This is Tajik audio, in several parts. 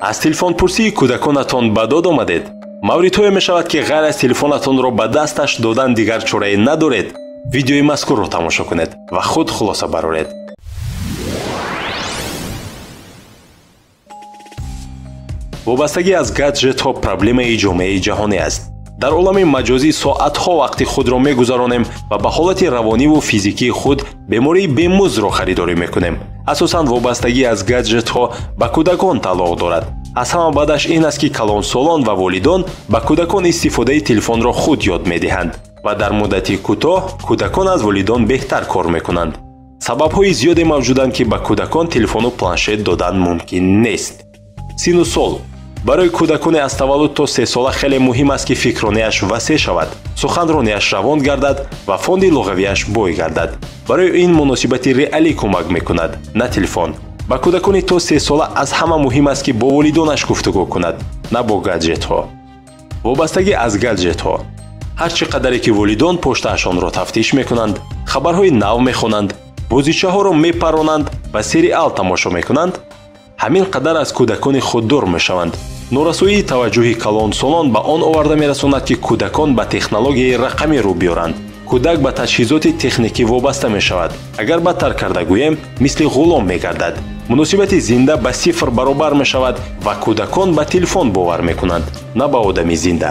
аз телефонпурсии кӯдаконатон ба дод омадед? мавридҳое мешавад ки ғайр аз телефонатонро ба дасташ додан дигар чорае надоред. видеои мазкурро тамошо кунед ва худ хулоса бароред. вобастагӣ аз гаджетҳо проблемаи ҷомеаи ҷаҳонӣ аст. дар олами маҷозӣ соатҳо вақти худро мегузаронем ва ба ҳолати равониву физикии худ бемории бемузро харидорӣ мекунем. асосан вобастагӣ аз гаджетҳо ба кӯдакон тааллуқ дорад. аз ҳама бадаш ин аст ки калонсолон ва волидон ба кӯдакон истифодаи телефонро худ ёд медиҳанд ва дар муддати кӯтоҳ кӯдакон аз волидон беҳтар кор мекунанд. сабабҳои зиёде мавҷуданд ки ба кӯдакон телефону планшет додан мумкин нест. сину сол барои кӯдаконе аз таваллуд то 3 сола хеле муҳим аст ки фикрронияш васеъ шавад, суханронияш равон гардад ва фонди луғавияш бой гардад. барои ин муносибати реалӣ кӯмак мекунад, на телефон. ба кӯдакони то 3 сола аз ҳама муҳим аст ки бо волидонаш гуфтугӯ кунад, на бо гаджетҳо. вобастагӣ аз гаджетҳо ҳар чӣ қадаре ки волидон поштаашонро тафтиш мекунанд, хабарҳои нав мехонанд, бозичаҳоро мепаронанд ва сериал тамошо мекунанд, ҳамин қадар аз кӯдакони худдор мешаванд. норасоии таваҷҷӯҳи калонсолон ба он оварда мерасонад ки кӯдакон ба технологияи рақамӣ рӯ биёранд. кӯдак ба таҷҳизоти техникӣ вобаста мешавад. агар бадтар карда гӯем, мисли ғулом мегардад. муносибати зинда ба сифр баробар мешавад ва кӯдакон ба телефон бовар мекунанд, на ба одами зинда.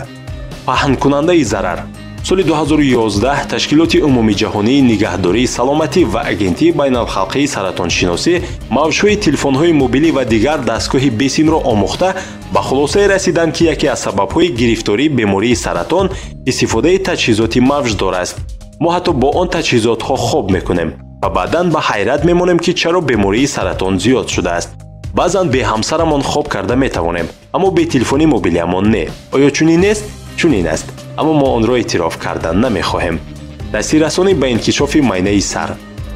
паҳнкунандаи зарар. соли 2011 ташкилоти умумии ҷаҳонии нигаҳдории саломатӣ ва агентии байналхалқии саратоншиносӣ мавҷҳои телефонҳои мобилӣ ва дигар дастгоҳи бесимро омӯхта ба хулосае расиданд ки яке аз сабабҳои гирифтории бемории саратон истифодаи таҷҳизоти мавҷдор аст. мо ҳатто бо он таҷҳизотҳо хоб мекунем ва баъдан ба ҳайрат мемонем ки чаро бемории саратон зиёд шудааст. баъзан бе ҳамсарамон хоб карда метавонем, аммо бе телефони мобилиамон не. оё чунин нест? чунин аст, аммо мо онро эътироф кардан намехоҳем. дастирасонӣ ба инкишофи майнаи сар.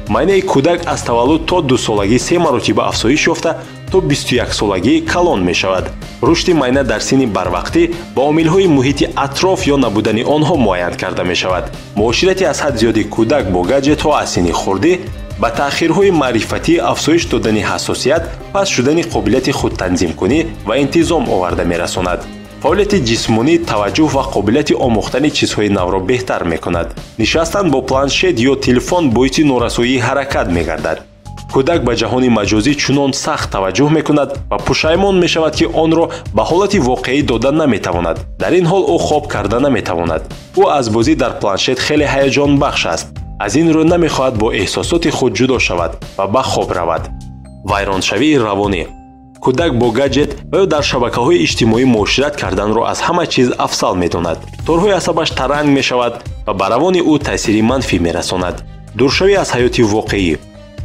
майнаи кӯдак аз таваллуд то 2 солагӣ 3 маротиба афзоиш ёфта то 21 солагӣ калон мешавад. рушди майна дар синни барвақтӣ ба омилҳои муҳити атроф ё набудани онҳо муайян карда мешавад. муоширати аз ҳад зиёди кӯдак бо гаджетҳо аз синни хурдӣ ба таъхирҳои маърифатӣ, афзоиш додани ҳассосият, паст шудани қобилияти худтанзимкунӣ ва интизом оварда мерасонад. фаъолияти ҷисмонӣ таваҷҷӯҳ ва қобилияти омӯхтани чизҳои навро беҳтар мекунад. нишастан бо планшет ё телефон боиси норасоии ҳаракат мегардад. кӯдак ба ҷаҳони маҷозӣ чунон сахт таваҷҷӯҳ мекунад ва пушаймон мешавад ки онро ба ҳолати воқеӣ дода наметавонад. дар ин ҳол ӯ хоб карда наметавонад. ӯ аз бозӣ дар планшет хеле ҳаяҷонбахш аст. аз ин рӯ намехоҳад бо эҳсосоти худ ҷудо шавад ва ба хоб равад. вайроншавии равонӣ. кӯдак бо гаджет ва ё дар шабакаҳои иҷтимоӣ муошират карданро аз ҳама чиз афзал медонад. торҳои асабаш таранг мешавад ва ба равони ӯ таъсири манфӣ мерасонад. дуршавӣ аз ҳаёти воқеӣ.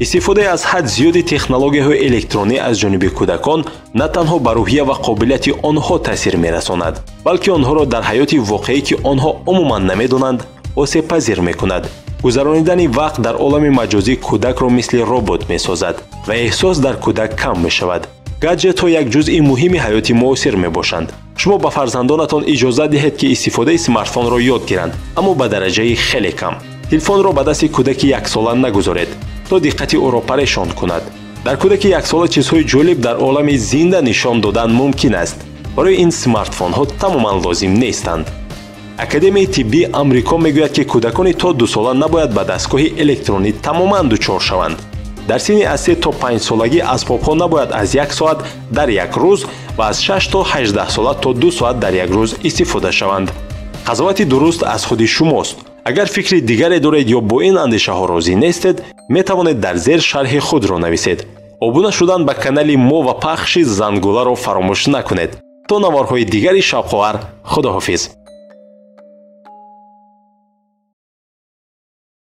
истифодаи аз ҳад зиёди технологияҳои электронӣ аз ҷониби кӯдакон на танҳо ба рӯҳия ва қобилияти онҳо таъсир мерасонад, балки онҳоро дар ҳаёти воқеӣ ки онҳо умуман намедонанд осебпазир мекунад. гузаронидани вақт дар олами маҷозӣ кӯдакро мисли робот месозад ва эҳсос дар кӯдак кам мешавад. гаджетҳо як ҷузъи муҳими ҳаёти муосир мебошанд. шумо ба фарзандонатон иҷоза диҳед ки истифодаи смартфонро ёд гиранд, аммо ба дараҷаи хеле кам. телефонро ба дасти кӯдаки яксола нагузоред, то диққати ӯро парешон кунад. дар кӯдаки яксола чизҳои ҷолиб дар олами зинда нишон додан мумкин аст. барои ин смартфонҳо тамоман лозим нестанд. академияи тиббии амрико мегӯяд ки кӯдакони то 2 сола набояд ба дастгоҳи электронӣ тамоман дучор шаванд. дар синни аз 3 то 5 солагӣ асбобҳо набояд аз 1 соат дар як рӯз ва аз 6 то 18 сола то 2 соат дар як рӯз истифода шаванд. қазовати дуруст аз худи шумост. агар фикри дигаре доред ё бо ин андешаҳо розӣ нестед, метавонед дар зер шарҳи худро нависед. обуна шудан ба канали мо ва пахши зангуларо фаромӯш накунед. то наворҳои дигари шавқовар, худоҳофиз.